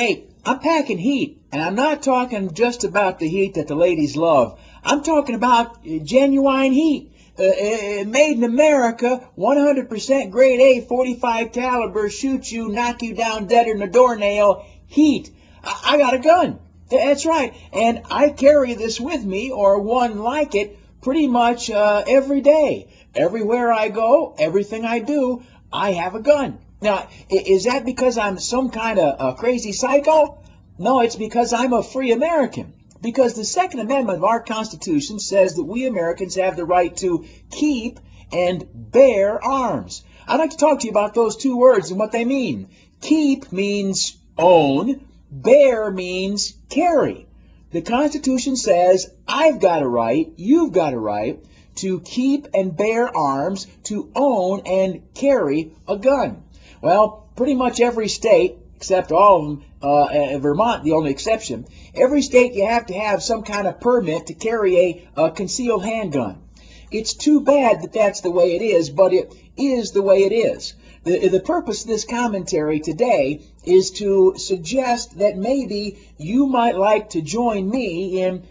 Hey, I'm packing heat, and I'm not talking just about the heat that the ladies love. I'm talking about genuine heat. Made in America, 100% grade A, 45 caliber, shoot you, knock you down deader than a doornail, heat. I got a gun. That's right. And I carry this with me, or one like it, pretty much every day. Everywhere I go, everything I do, I have a gun. Now, is that because I'm some kind of a crazy psycho? No, it's because I'm a free American. Because the Second Amendment of our Constitution says that we Americans have the right to keep and bear arms. I'd like to talk to you about those two words and what they mean. Keep means own. Bear means carry. The Constitution says I've got a right, you've got a right to keep and bear arms, to own and carry a gun. Well, pretty much every state, except all of them, Vermont the only exception, every state you have to have some kind of permit to carry a concealed handgun. It's too bad that that's the way it is, but it is the way it is. The purpose of this commentary today is to suggest that maybe you might like to join me in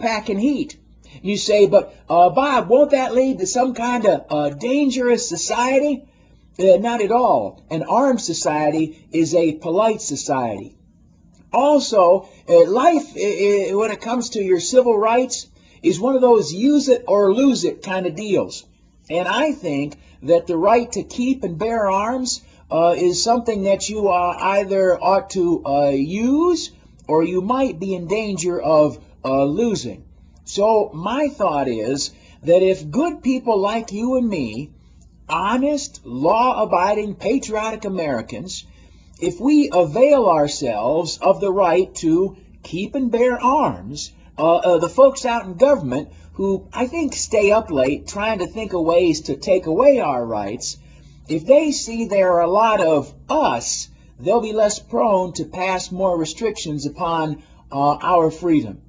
packing heat. You say, but Bob, won't that lead to some kind of dangerous society? Not at all. An armed society is a polite society. Also, life, when it comes to your civil rights, is one of those use it or lose it kind of deals. And I think that the right to keep and bear arms is something that you either ought to use or you might be in danger of losing. So my thought is that if good people like you and me, honest, law-abiding, patriotic Americans, if we avail ourselves of the right to keep and bear arms, the folks out in government who I think stay up late trying to think of ways to take away our rights, if they see there are a lot of us, they'll be less prone to pass more restrictions upon our freedom.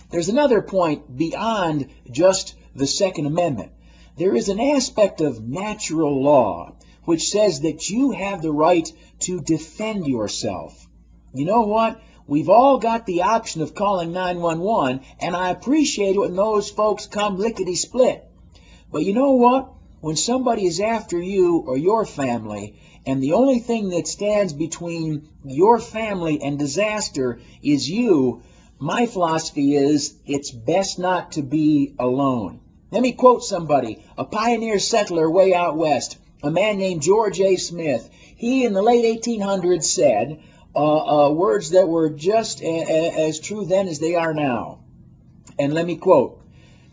There's another point beyond just the Second Amendment. There is an aspect of natural law which says that you have the right to defend yourself. You know what? We've all got the option of calling 911, and I appreciate it when those folks come lickety-split. But you know what? When somebody is after you or your family, and the only thing that stands between your family and disaster is you, my philosophy is it's best not to be alone. Let me quote somebody, a pioneer settler way out west, a man named George A. Smith. He, in the late 1800s, said words that were just as true then as they are now. And let me quote.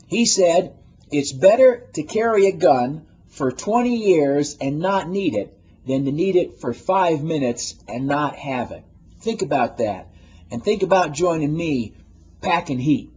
He said, "It's better to carry a gun for 20 years and not need it than to need it for 5 minutes and not have it." Think about that. And think about joining me packing heat.